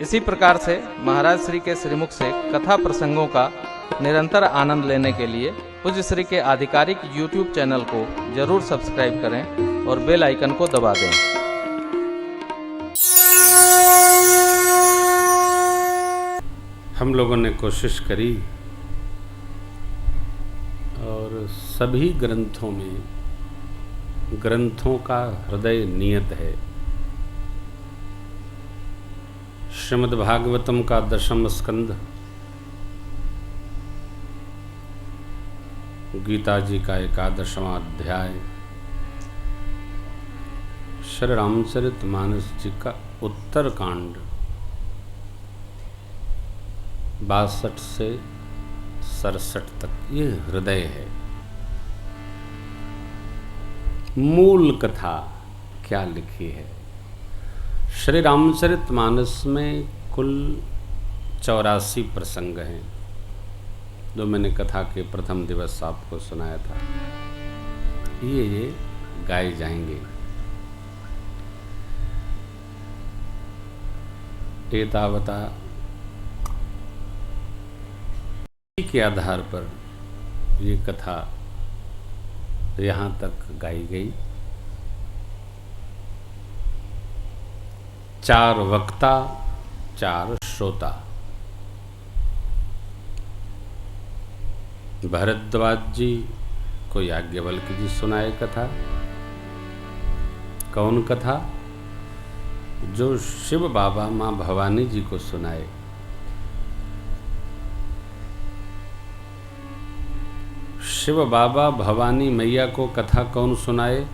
इसी प्रकार से महाराज श्री के श्रीमुख से कथा प्रसंगों का निरंतर आनंद लेने के लिए पूज्य श्री के आधिकारिक YouTube चैनल को जरूर सब्सक्राइब करें और बेल आइकन को दबा दें। हम लोगों ने कोशिश करी और सभी ग्रंथों में ग्रंथों का हृदय नियत है। श्रीमद् भागवतम का 10वां स्कंद, गीता जी का 11वां अध्याय, श्री रामचरितमानस जी का उत्तरकांड 62 से 67 तक, ये हृदय है। मूल कथा क्या लिखी है? श्री रामचरितमानस में कुल 84 प्रसंग हैं, जो मैंने कथा के प्रथम दिवस आपको सुनाया था। ये गाए जाएंगे। एतावता के आधार पर ये कथा यहाँ तक गाई गई। 4 वक्ता 4 श्रोता। भरद्वाज जी को याज्ञवल्क्य जी सुनाए कथा। कौन कथा? जो शिव बाबा माँ भवानी जी को सुनाए। शिव बाबा भवानी मैया को कथा कौन सुनाए?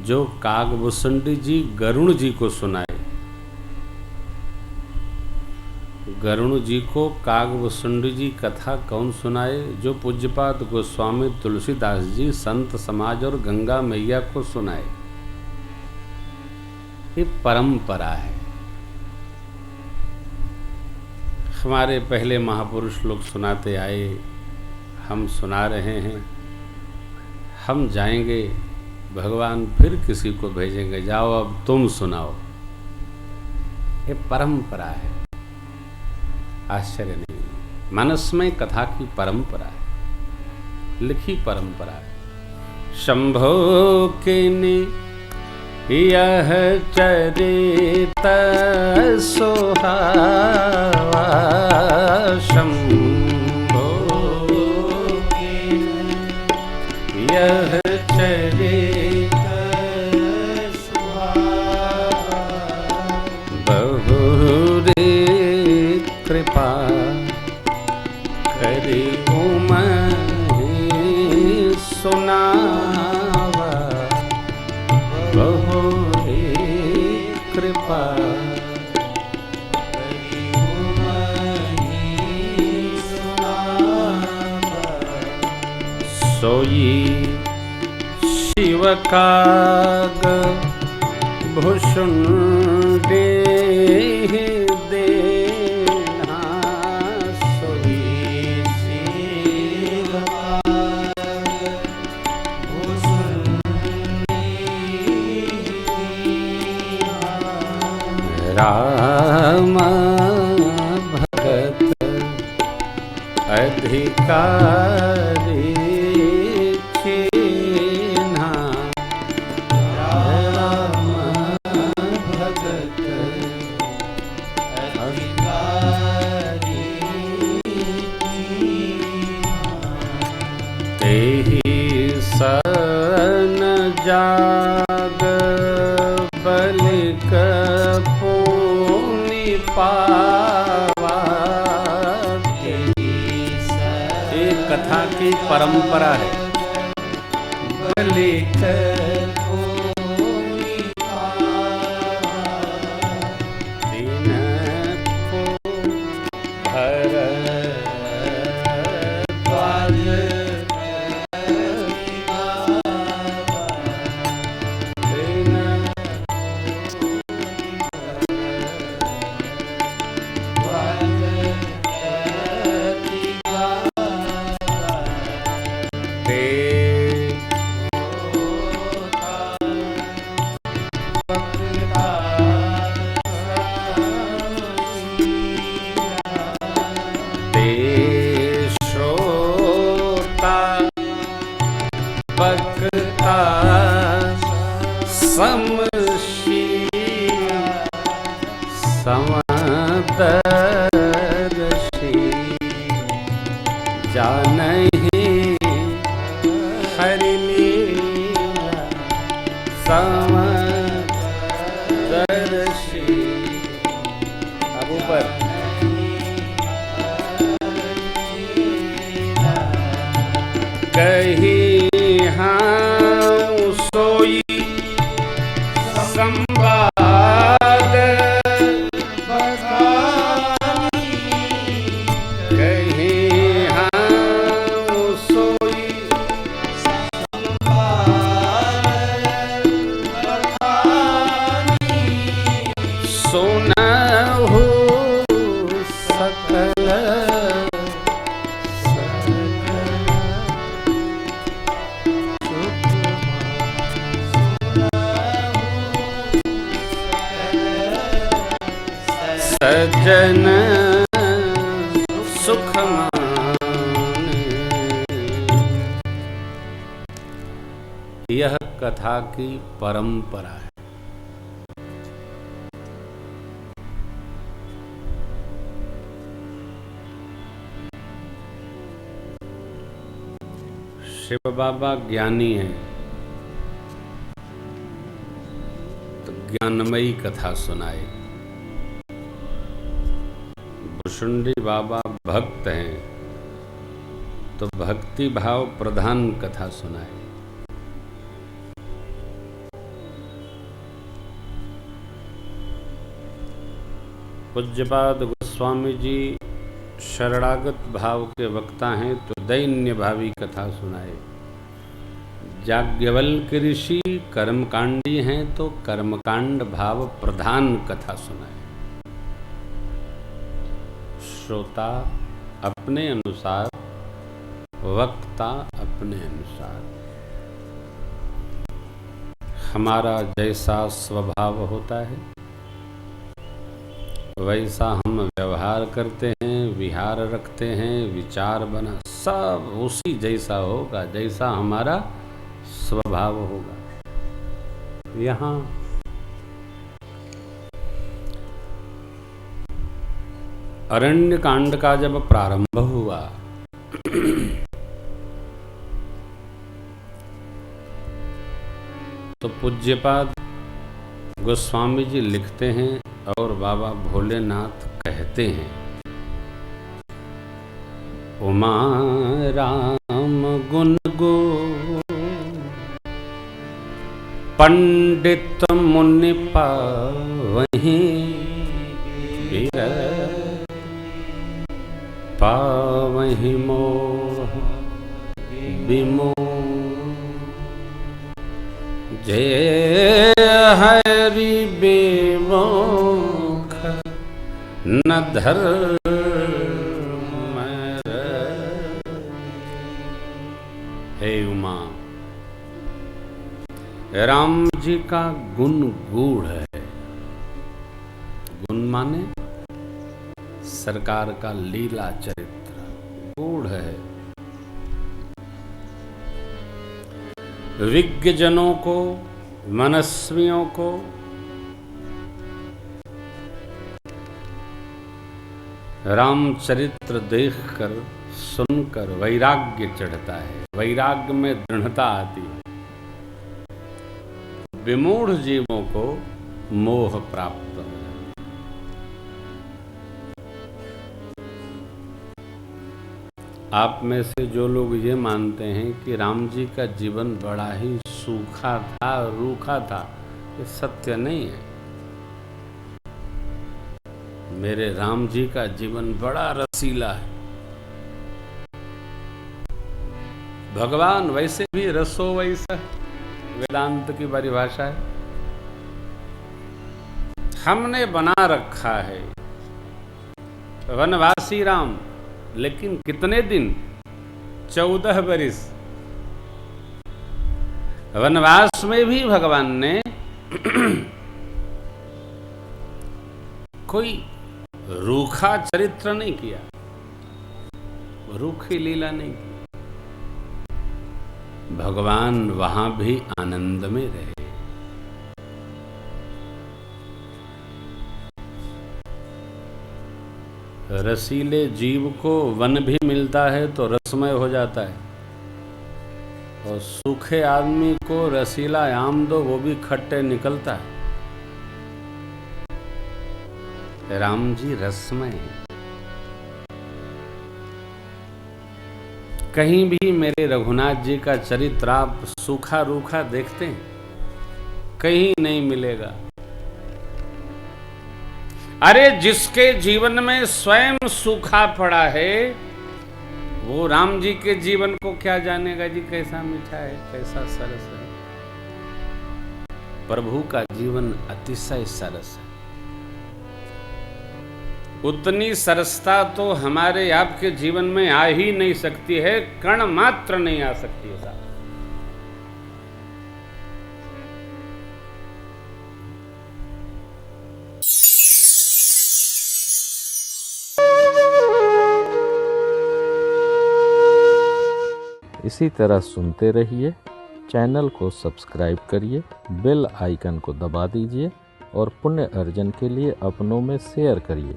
जो कागभूषणी जी गरुण जी को सुनाए। गरुण जी को कागभूषणी जी कथा कौन सुनाए? जो पूज्यपाद गोस्वामी तुलसीदास जी संत समाज और गंगा मैया को सुनाए। ये परंपरा है। हमारे पहले महापुरुष लोग सुनाते आए, हम सुना रहे हैं। हम जाएंगे, भगवान फिर किसी को भेजेंगे, जाओ अब तुम सुनाओ। ये परंपरा है, आश्चर्य नहीं। मानसमय कथा की परंपरा है, लिखी परंपरा है। शंभो के यह चरित सुहावा, शंभो के यह चरित सुहावा, बहुरी कृपा करी उमहि सुनावा, बहुरी कृपा करी उमहि सुनावा। सोई शिव काग भूषुंडे राम भगत अधिकारी चिन्हा, राम भगत अधिकारी चिन्हा, तेहि सन जाग बलिक पावा। एक कथा की परंपरा है। बलिक हे श्रोता वक्ता समशील समदर्शी जानहि हरि लीला समदर्शी। अब ऊपर कहीं हाँ सोई संवाद कहीं हाँ सोई सोना हो सकल सज्जन सुख माने। यह कथा की परंपरा है। शिव बाबा ज्ञानी हैं तो ज्ञानमयी कथा सुनाए। भुषुंडी बाबा भक्त हैं तो भक्ति भाव प्रधान कथा सुनाए। पूज्यपाद गोस्वामी जी शरणागत भाव के वक्ता हैं तो दैन्य भावी कथा सुनाए। याज्ञवल्क्य ऋषि कर्मकांडी हैं तो कर्मकांड भाव प्रधान कथा सुनाए। श्रोता अपने अनुसार, वक्ता अपने अनुसार। हमारा जैसा स्वभाव होता है वैसा हम व्यवहार करते हैं, विहार रखते हैं, विचार बना सब उसी जैसा होगा जैसा हमारा स्वभाव होगा। यहाँ अरण्य कांड का जब प्रारंभ हुआ तो पूज्यपाद गोस्वामी जी लिखते हैं और बाबा भोलेनाथ कहते हैं, उमा राम गुण गो पंडित मुनि पावहीं पावहीं मोह विमोह जय हरि बेमुख न धर्म। हे उमा, राम जी का गुण गूढ़ है। गुण माने सरकार का लीला चरित्र गूढ़ है। विज्ञ जनों को, मनस्वियों को रामचरित्र देखकर सुनकर वैराग्य चढ़ता है, वैराग्य में दृढ़ता आती है। विमूढ़ जीवों को मोह प्राप्त है। आप में से जो लोग ये मानते हैं कि राम जी का जीवन बड़ा ही सूखा था, रूखा था, ये सत्य नहीं है। मेरे राम जी का जीवन बड़ा रसीला है। भगवान वैसे भी रसो वैसा, वेदांत की परिभाषा है। हमने बना रखा है वनवासी राम, लेकिन कितने दिन? 14 बरिस। वनवास में भी भगवान ने कोई रूखा चरित्र नहीं किया। रूखी लीला नहीं की। भगवान वहां भी आनंद में रहे। रसीले जीव को वन भी मिलता है तो रसमय हो जाता है, और सूखे आदमी को रसीला आम दो वो भी खट्टे निकलता है। राम जी रसमय। कहीं भी मेरे रघुनाथ जी का चरित्र आप सूखा रूखा देखते हैं, कहीं नहीं मिलेगा। अरे जिसके जीवन में स्वयं सूखा पड़ा है वो राम जी के जीवन को क्या जानेगा जी, कैसा मीठा है, कैसा सरस है। प्रभु का जीवन अतिशय सरस है। उतनी सरसता तो हमारे आपके जीवन में आ ही नहीं सकती है, कण मात्र नहीं आ सकती है साहब। इसी तरह सुनते रहिए, चैनल को सब्सक्राइब करिए, बेल आइकन को दबा दीजिए और पुण्य अर्जन के लिए अपनों में शेयर करिए।